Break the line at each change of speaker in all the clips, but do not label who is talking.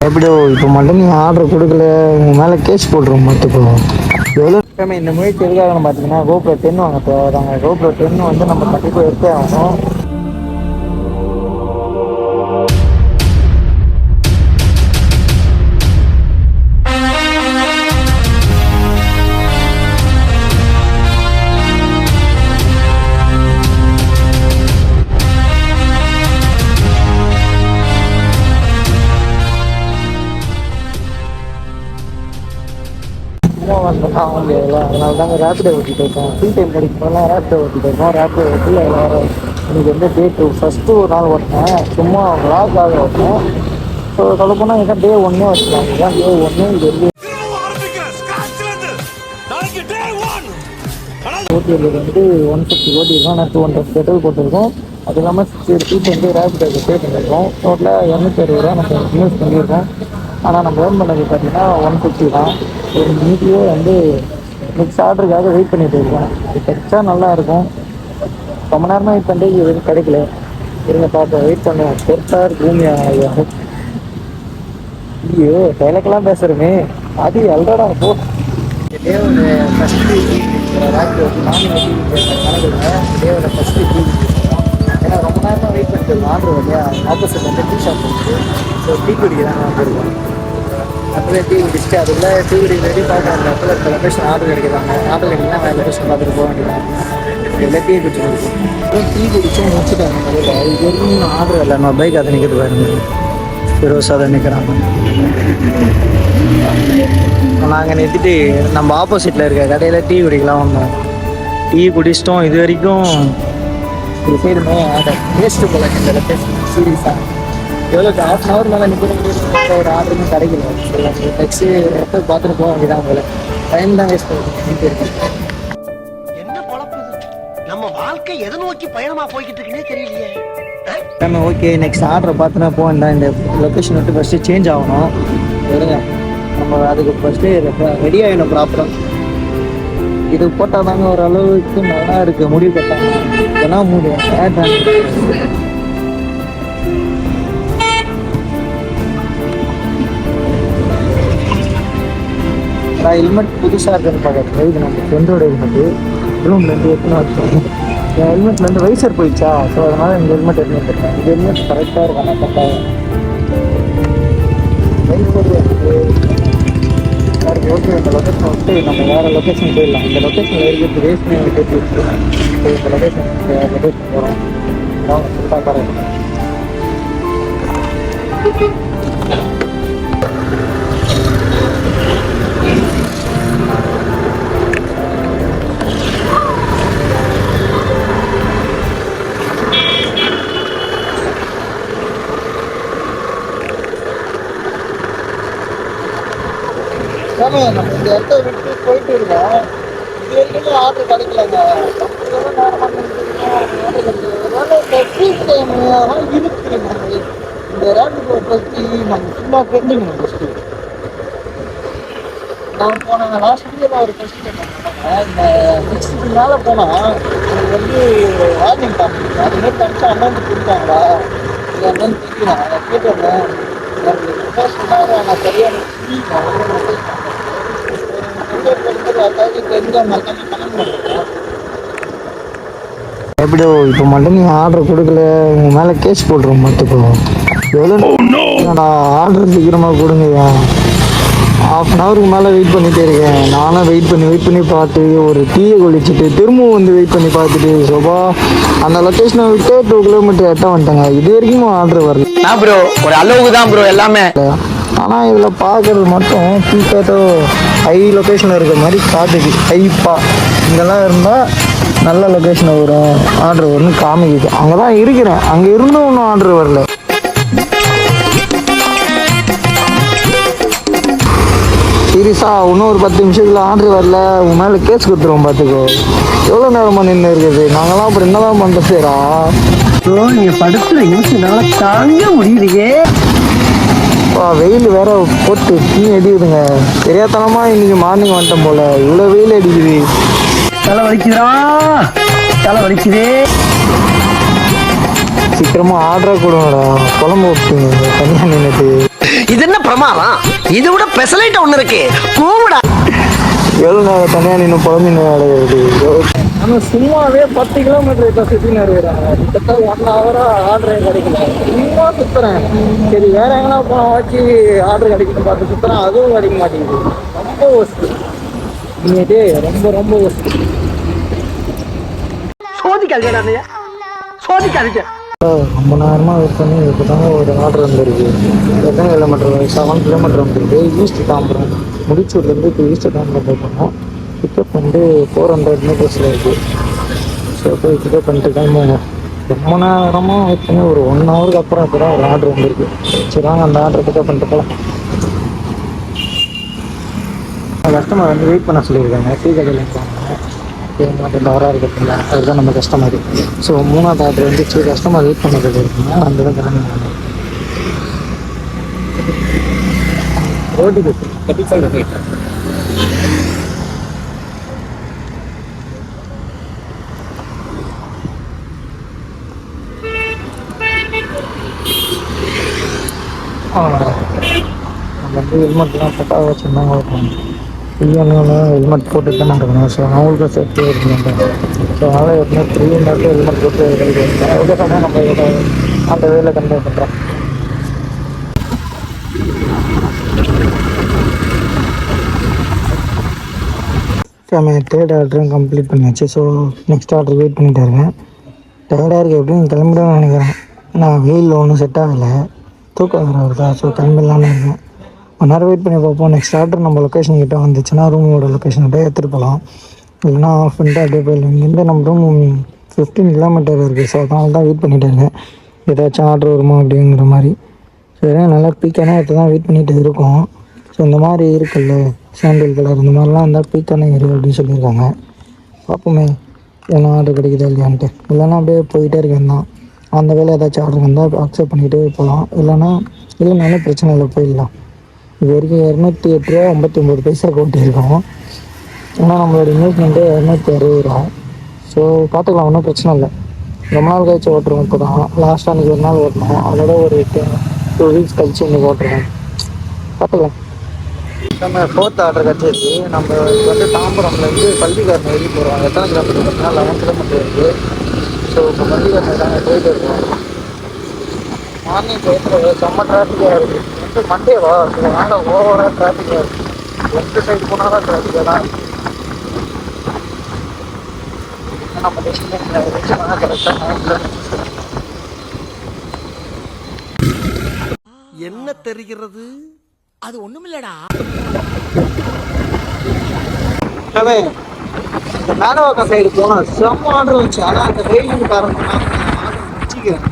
எப்படியோ இப்போ மட்டும் நீ ஆர்டர் கொடுக்கல உங்கள் மேலே கேஸ் போட்டுருவோம் பார்த்துக்கோ. எவ்வளோ டைம் இந்த முயற்சி எதுக்காகன்னு பார்த்தீங்கன்னா GoPro 10 வாங்க போகிறாங்க. GoPro 10 வந்து நம்ம கண்டிப்பாக எடுத்தே ஆகணும். அதனால தாங்க ரேப்பிடோ ஓட்டிகிட்டு இருக்கோம். ஃப்ரீ டைம் கிடைக்கும் போதெல்லாம் ரேப்பிடோ ஓட்டிகிட்டு இருக்கோம். ரேப்பிடோ ஓட்டி அதில் எனக்கு வந்து டே 2 ஃபஸ்ட்டு ஒரு நாள் ஓட்டினேன், சும்மா விளாக்காக ஓட்டினேன். ஸோ சொல்லப்போனால் இதான் டே 1 வச்சுக்கலாம். இதுதான் டே 1. இது வந்து ஓட்டியது வந்து 150 ஓட்டியிருக்கோம். நான் 200 பெட்ரோல் போட்டிருக்கோம். அது இல்லாமல் 60 ஃபீட் வந்து ரேப்பிடோக்கு பே பண்ணியிருக்கோம். டோட்டலாக 260 ரூபா நம்ம இன்வெஸ்ட் பண்ணியிருக்கோம். ஆனால் நம்ம ஏர்ன் பண்ணது பார்த்தீங்கன்னா 150 தான். ஒரு மீட்டியே வந்து நெக்ஸ்ட் ஆர்டருக்காக வெயிட் பண்ணிட்டு இருக்கேன். இது கிடைச்சா நல்லாயிருக்கும். ரொம்ப நேரமாக வெயிட் பண்ணிட்டு இது எதுவும் கிடைக்கல. இருங்க பார்ப்போம், வெயிட் பண்ணுவோம். பொறுத்தார் பூமியாக ஐயோ டைலக்கெல்லாம் பேசுகிறோமே அது எல்டா போ. டேவோட ஃபஸ்ட்டு ராக்கி ஓட்டி மார்னிங் ஓட்டி கணக்குங்க. டேவோட ஃபஸ்ட்டு டீ ஏன்னா ரொம்ப நேரமாக வெயிட் பண்ணிட்டு இருக்கோம். ஆர்டர் இல்லையா, ஆப்போசிட் வந்து டீ ஷாப் இருக்குது. ஸோ டீ குடிக்கிறாங்க வந்துருக்கோம். அப்படியே டீ குடிச்சுட்டு அதுக்குள்ளே டீ குடிக்க ரெடி பார்க்குற அந்த இடத்துல இருக்க லொக்கேஷன் ஆர்டர் கிடைக்கிறாங்க. ஆர்டர் கிடைக்கலாம் வேறு லொக்கேஷன் பார்த்துட்டு போக வேண்டியதான். இதில் டீ குடிச்சு டீ குடிச்சும் முடிச்சுட்டாங்க. முதல்ல இது வரைக்கும் ஆர்டர் இல்லை. நம்ம பைக் அதை நிற்கிறது பாருங்க, ஃபெரோஸ் அதை நிற்கிறாங்க. நாங்கள் நிறுத்திட்டு நம்ம ஆப்போசிட்டில் இருக்க கடையில் டீ குடிக்கலாம் வந்தோம். டீ குடிச்சிட்டோம். இது வரைக்கும் ஒரு சைடுமே ஆர்டர் வேஸ்ட்டு போல இந்த லொக்கேஷன் சீரியஸாக. எவ்வளோ ½ மேலே நிற்கிற ஒரு ஆர்டருமே கிடைக்கல. நெக்ஸ்ட்டு இடத்த பார்த்துட்டு போக வேண்டியதான். உங்களை டைம் தான் வேஸ்ட் பண்ணிட்டு இருக்கேன்.
என்ன பொழப்பு நம்ம வாழ்க்கை எதை நோக்கி பயணமா போய்கிட்டு இருக்குன்னே தெரியலையே.
நம்ம ஓகே நெக்ஸ்ட் ஆர்டரை பார்த்துனா போக வேண்டாம். இந்த லொக்கேஷன் விட்டு ஃபஸ்ட்டு சேஞ்ச் ஆகணும். வருங்க நம்ம அதுக்கு ஃபஸ்ட்டு ரெடி ஆகிடணும் ப்ராப்பராக. இது போட்டால் தாங்க ஓரளவுக்கு நல்லா இருக்குது. முடிவு போட்டாங்க இதெல்லாம் முடியும். ஹெல்மெட் புதுசாக இருக்குன்னு பார்க்குறது. இது நம்ம ஃப்ரெண்டோட ஹெல்மெட்டு ரூம்லேருந்து எடுத்துன்னு வச்சோம். என் ஹெல்மெட்லேருந்து வைசர் போயிடுச்சா, ஸோ அதனால் இந்த ஹெல்மெட் எடுத்துன்னு வந்துருக்கேன். இந்த ஹெல்மெட் கரெக்டாக இருக்கும். ஆனால் கரெக்டாக வைசர் இருக்குது. ஓகே இந்த லொக்கேஷன் விட்டு நம்ம வேறு லொக்கேஷன் போயிடலாம். இந்த லொக்கேஷனில் இருக்கிறது வேஸ்ட் பண்ணி கேட்டு வச்சு இந்த லொக்கேஷன் போகிறோம். அவங்க சுத்தா பாருங்க. நம்ம இந்த இடத்த விட்டு போயிட்டு இருக்கோம். இது வரைக்கும் ஆர்டர் கிடைக்கலங்க. இருக்குது இந்த ரேட்டு பற்றி நம்ம சும்மா தெரிஞ்சுக்கணும். ஃபஸ்ட்டு நான் போனாங்க லாஸ்ட் வீடியோவில் ஒரு கொஸ்டின் இந்த 60க்கு மேலே போனால் எனக்கு வந்து வார்னிங் காமிச்சு அது மாதிரி காமிச்சா அமௌண்ட் கொடுத்தாங்களா இல்லை என்னன்னு தெரியல. அதை கேட்டுருந்தேன். சொன்னாங்க நான் சரியான எப்படியோ இப்போ மட்டும் நீ ஆர்டர் கொடுக்கல உங்கள் மேலே கேஸ் போட்டுருவோம் பார்த்துக்கோ. எவ்வளோ ஆர்டர் சீக்கிரமாக கொடுங்கய்யா. ½ மேலே வெயிட் பண்ணிகிட்டே இருக்கேன். நானும் வெயிட் பண்ணி பார்த்து ஒரு டீயை குளிச்சுட்டு திரும்பவும் வந்து வெயிட் பண்ணி பார்த்துட்டு சோபா அந்த லொக்கேஷனை விட்டு 2 கிலோமீட்டர் எட்ட வந்துட்டேங்க. இது வரைக்கும் ஆர்டர் வரல.
ப்ரோ ஒரு அளவுக்கு தான் ப்ரோ எல்லாமே.
ஆனால் இதில் பார்க்குறது மட்டும் பீக்காட்டோ ஹை லொக்கேஷனில் இருக்கிற மாதிரி காட்டுது. ஹைப்பாக இங்கெல்லாம் இருந்தால் நல்ல லொக்கேஷனில் வரும் ஆர்டர் வரும்னு காமிக்குது. அங்கே தான் இருக்கிறேன். அங்கே இருந்தும் ஒன்றும் ஆர்டர் வரல. சீரியஸாக இன்னும் ஒரு 10 நிமிஷத்தில் ஆர்டர் வரல உன் மேலே கேஸ் கொடுத்துருவோம் பார்த்துக்கோ. எவ்வளோ நேரமாக நின்று இருக்குது. நாங்களாம் அப்புறம் என்ன தான் பண்ணுற சேரா.
நீங்கள் படுத்துற யோசனால தாங்க முடியலையே.
வெயில் வேற போட்டு தீ அடிக்குதுங்க. தெரியாதனமா இன்னைக்கு மார்னிங் வந்துட்டோம் போல. இவ்வளோ வெயில் அடிக்குது.
தலை வலிக்குதா, தலை வலிக்குதே.
சீக்கிரமா ஆர்டர் கொடுங்கடா. குழம்பு ஊற்றுங்க தனியாக நின்றுட்டு.
இது என்ன பிரமாதம்? இது விட பெசலைட் ஒண்ணு இருக்கு. கூவிடா.
எவ்வளோ நேரம் தனியாக நின்று புலம்பின்னு அடையிறது. ஆனால் சும்மாவே 10 கிலோமீட்டர் இப்போ சுற்றின்னு இருக்கிறாங்க. கிட்டத்தட்ட 1 ஹவராக ஆர்டரே கிடைக்கல. சும்மா சுற்றுறேன். சரி வேற எங்கன்னா போன வச்சு ஆர்டர் கிடைக்குன்னு பார்த்து சுற்றுறேன், அதுவும் கிடைக்க மாட்டேங்குது. ரொம்ப ஒஸ்ட்டு இன்னைக்கு, ரொம்ப ரொம்ப ஒஸ்ட்டு.
சோதிக்காதீங்க, சோதிக்காதீங்க.
ரொம்ப நேரமாக வெயிட் பண்ணி இப்போ தாங்க ஒரு ஆர்டர் வந்துருக்கு. எத்தனை கிலோமீட்டர் 7 கிலோமீட்டர் வந்துருக்கு. ஈஸ்ட் தாம்பரம், முடிச்சூர்லேருந்து இப்போ ஈஸ்ட் தாம்பரம் போய்ட்டோம். பிக்கப் வந்து 400 மீட்டர்ஸில் இருக்குது. ஸோ போய் பிக்கப் பண்ணிட்டு கிளம்புவோங்க. ரொம்ப நேரமாக வெயிட் பண்ணி ஒரு 1 ஹவருக்கு அப்புறம் இப்போ தான் ஒரு ஆர்டர் வந்துருக்கு. சரி வாங்க அந்த ஆர்டரை பிக்கப் பண்ணிட்டு போகலாம். கஸ்டமர் வந்து வெயிட் பண்ண சொல்லியிருக்காங்க. டீ கடையில் இருக்காங்க. மாட்டேன் வராது இருக்குல்ல, அதுதான் நம்ம கஸ்டமர். ஸோ 3ஆவது ஆர்டர் வந்துச்சு. கஸ்டமர் வெயிட் பண்ணுறது இருக்குங்க. அந்த தான் கிளம்பி ஓடிக்கு நம்ம வந்து ஹெல்மெட்லாம் பட்டாக வச்சுருந்தாங்க. ஃப்ரீயான ஹெல்மெட் போட்டு தான் இருக்கணும். ஸோ அவங்களுக்கும் சேஃப்டி இருக்கணும். ஸோ அதனால் எப்பவுமே ஃப்ரீனாட்டு ஹெல்மெட் போட்டு அதுக்காக நம்ம அந்த வேலை கண்டினியூ பண்ணுறோம். நம்ம 3rd ஆர்டரும் கம்ப்ளீட் பண்ணியாச்சு. ஸோ நெக்ஸ்ட் ஆர்டர் வெயிட் பண்ணிகிட்டு இருக்கேன். டயர்டாக எப்படின்னு கிளம்பிடுவேன்னு நினைக்கிறேன். நான் வெயிலில் ஒன்றும் செட் ஆகலை, தூக்கம் வர வருதா. ஸோ கிளம்பிடலான்னு இருக்கேன். 1 நேரம் வெயிட் பண்ணி பார்ப்போம். நெக்ஸ்ட் ஆர்டர் நம்ம லொக்கேஷன் கிட்டே வந்துச்சுன்னா ரூமோட லொக்கேஷன் கிட்டே எடுத்துகிட்டு போகலாம். இல்லைனா ஆஃப் பண்ணிட்டு அப்படியே போயிடலாம். இங்கேருந்து நம்ம ரூம் 15 கிலோமீட்டர் இருக்குது. ஸோ அதனால தான் வெயிட் பண்ணிகிட்டு இருக்கேன். ஏதாச்சும் ஆர்டர் வருமா அப்படிங்கிற மாதிரி. சரி நல்லா பீக்கான இப்போ தான் வெயிட் பண்ணிகிட்டு இருக்கோம். ஸோ இந்த மாதிரி இருக்குல்ல சாண்டில் கலர், இந்த மாதிரிலாம் இருந்தால் பீக்கான இரு அப்படின்னு சொல்லியிருக்காங்க. பார்ப்போமே என்ன ஆர்டர் கிடைக்குதா இல்லையான்ட்டு. இல்லைனா அப்படியே போயிட்டே இருக்கேன் தான். அந்த வேலை ஏதாச்சும் ஆர்டர் இருந்தால் அக்செப்ட் பண்ணிகிட்டே போகலாம். இல்லைனாலும் பிரச்சனை இல்லை, போயிடலாம். இது வரைக்கும் 208 ரூபா 59 பைசா கொட்டியிருக்கோம். ஆனால் நம்மளோட இன்வெஸ்ட்மெண்ட்டு 260 ரூபா. ஸோ பார்த்துக்கலாம், ஒன்றும் பிரச்சனை இல்லை. ரொம்ப நாள் கழிச்சு ஓட்டுருவோம். இப்போ தான் லாஸ்ட்டாக அன்றைக்கி ஒரு நாள் ஓட்டணும். அதோட ஒரு 2 வீக்ஸ் கழிச்சு இன்றைக்கி ஓட்டுருவோம். பார்த்துக்கலாம். நம்ம 4th ஆர்டர் கிடச்சிருக்கு. நம்ம இப்போ வந்து தாம்பரம்லேருந்து பள்ளிக்காரன் வெளியே போகிறோம். எத்தனை கிலோமீட்டர் பார்த்தீங்கன்னா 11 கிலோமீட்டர் இருக்குது. ஸோ இப்போ பள்ளிக்காரன் நாங்கள் போயிட்டு இருக்கோம். மார்னிங் போயிட்டு செம்ம டிராஃபிக்காக இருக்குது. வந்து மண்டேவா அதனால் ஓவராக டிராஃபிக்காக இருக்குது. எந்த சைடு போனால் தான் டிராஃபிக்காக தான் இருக்குது. நம்ம டெஸ்டினேஷன் கரெக்டாக
என்ன தெரிகிறது? அது ஒண்ணுமில்லடா.
இந்த மேலவாக்கம் சைடு போனால் செம்ம ஆர்டர் வந்துச்சு. ஆனால் அந்த வெயிலுக்கு காரணமாக ஆர்டர் வச்சுக்கிறேன்.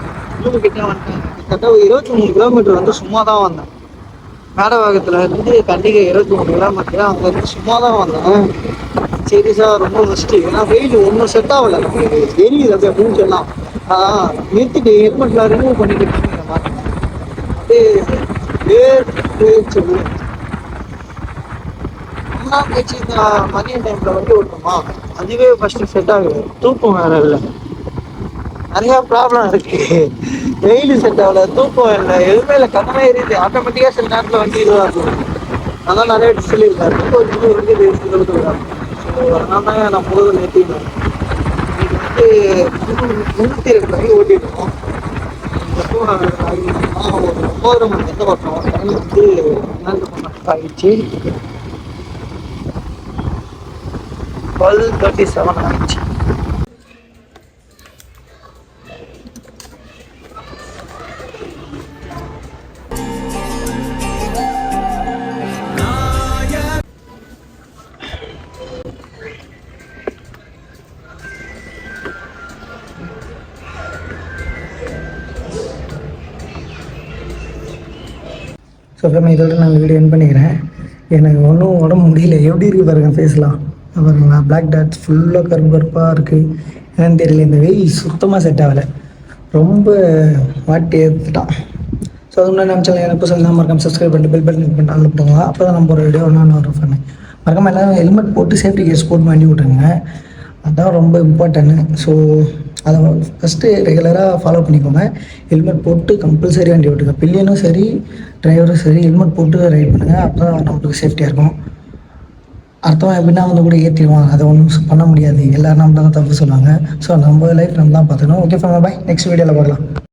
கிட்ட வந்துட்டேன். கிட்டத்தட்ட 23 கிலோமீட்டர் வந்து சும்மா தான் வந்தேன். மேடவாக்கத்தில் இருந்து கண்டிகை 23 கிலோமீட்டர். அங்கே வந்து சும்மா தான் வந்தேன். சீரியஸாக ரொம்ப ஃபஸ்ட்டு. ஏன்னா வெயில் ஒன்றும் செட் ஆகலை. நம்மளுக்கு எரியுது அப்படியே மூஞ்செல்லாம். நிறுத்திட்டு ஹெல்மெட்டில் ரிமூவ் பண்ணிக்கிட்டு அப்படியே போயிடுச்சு. ரொம்ப நாள் கழிச்சு இந்த மதியம் டைமில் வந்து ஓட்டணுமா, அதுவே ஃபஸ்ட்டு செட் ஆகுது. தூக்கம் வேறு இல்லை, நிறையா ப்ராப்ளம் இருக்குது. வெயில் செட் ஆகலை, தூக்கம் இல்லை, எதுவுமே இல்லை. கண்ணமே எரியுது. ஆட்டோமேட்டிக்காக சில நேரத்தில் வண்டி இதுவாக இருக்கும். அதான் நிறைய சொல்லியிருக்காரு. தூக்கம் இருக்குது சொல்லுறாங்க. ஸோ அதனால தான் நான் முதல்ல நிறுத்தினேன். இன்னைக்கு வந்து 302 வரைக்கும் ஓட்டிருக்கோம். ஒரு 9 மணிக்கு எந்த பக்கம் டைம் வந்து 12 ஆகிடுச்சு. 12:37 ஆகிடுச்சு. ஸோ ஃப்ரெண்ட் இதோட நான் வீடியோ என் பண்ணிக்கிறேன். எனக்கு ஒன்றும் உடம்பு முடியல. எப்படி இருக்குது பாருங்கள் ஃபேஸ்லாம் பாருங்களா. பிளாக் டாட்ஸ் ஃபுல்லாக கருப்பாக இருக்குது. என்னன்னு தெரியல. இந்த வெயில் சுத்தமாக செட் ஆகலை. ரொம்ப வாட்டி ஏற்றுட்டான். ஸோ அது முன்னாடி நம்ம சேனல் எப்போ சொல்லலாம் மறக்காம சப்ஸ்கிரைப் பண்ணிட்டு பெல் பட்டன் கிளிக் பண்ணிட்டு ஆல் பண்ணுவாங்க. அப்போ தான் நம்ம ஒரு வீடியோ ஒன்று வரும் பண்ணேன். மறக்காமல் எல்லோரும் ஹெல்மெட் போட்டு சேஃப்டி கேஸ் போட்டு வண்டி விட்டுருங்க. அதுதான் ரொம்ப இம்பார்ட்டன்ட்டு. ஸோ அதை ஃபஸ்ட்டு ரெகுலராக ஃபாலோ பண்ணிக்கோங்க. ஹெல்மெட் போட்டு கம்பல்சரி வண்டி ஓட்டுங்க. பில்லியனும் சரி டிரைவரும் சரி ஹெல்மெட் போட்டு ரைட் பண்ணுங்கள். அப்போ தான் நம்மளுக்கு சேஃப்டியாக இருக்கும். அடுத்தவன் எப்படின்னா வந்து கூட ஏற்றிடுவான், அதை ஒன்றும் பண்ண முடியாது. எல்லோரும் நம்ம தான் தப்பு சொல்லுவாங்க. ஸோ நம்ம லைஃப் நம்ம தான் பார்த்துக்கணும். ஓகே ஃபார் பாய், நெக்ஸ்ட் வீடியோவில் பார்க்கலாம்.